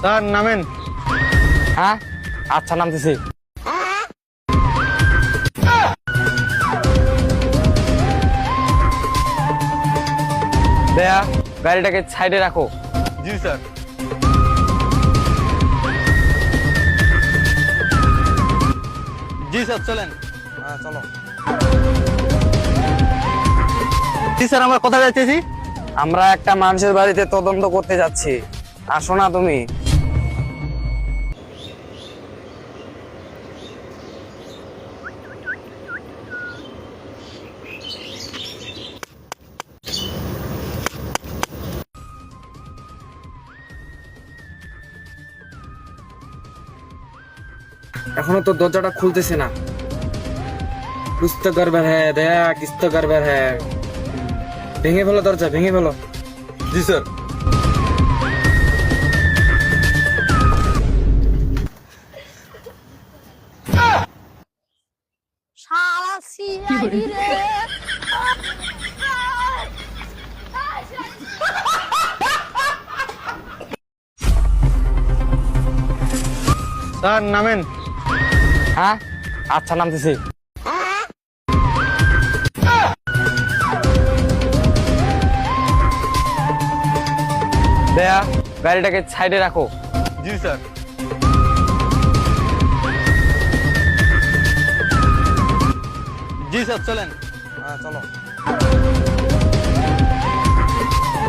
Sir নামেন। হ্যাঁ আচ্ছা নামতেছি। দেয়া গাড়িটাকে সাইডে রাখো। জি স্যার। জি স্যার চলেন। হ্যাঁ চলো। জি স্যার আমরা কোথায় যাচ্ছি? আমরা একটা মানুষের বাড়িতে তদন্ত করতে যাচ্ছি, আসো না তুমি? এখনো তো দরজাটা খুলতেছে না। कुछ तो गड़बड़ है दया, किस तो गड़बड़ है। ভেঙে ফেলো দরজা, ভেঙে ফেলো। জি স্যার। শালা সিআইডি রে। স্যার নামেন। হ্যাঁ আচ্ছা নামতেছি। দেয়া গাড়িটাকে সাইডে রাখো। জি স্যার। জি স্যার চলেন। হ্যাঁ চলো।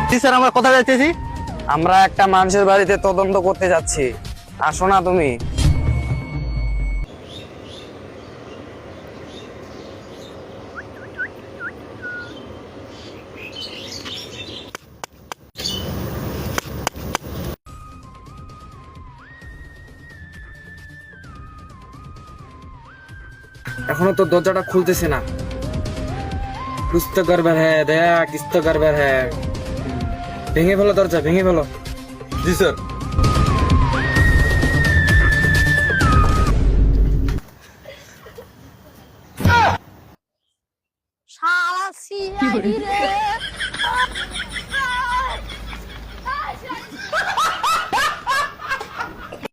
জি স্যার আমরা কোথায় যাচ্ছি? আমরা একটা মানুষের বাড়িতে তদন্ত করতে যাচ্ছি, আসো না তুমি? এখনো তো দরজাটা খুলতেছে না। कुछ तो गड़बड़ है दया, किस तो गड़बड़ है। ভেঙে ফেলো দরজা, ভেঙে ফেলো। জি স্যার। শালা সিআইডি রে।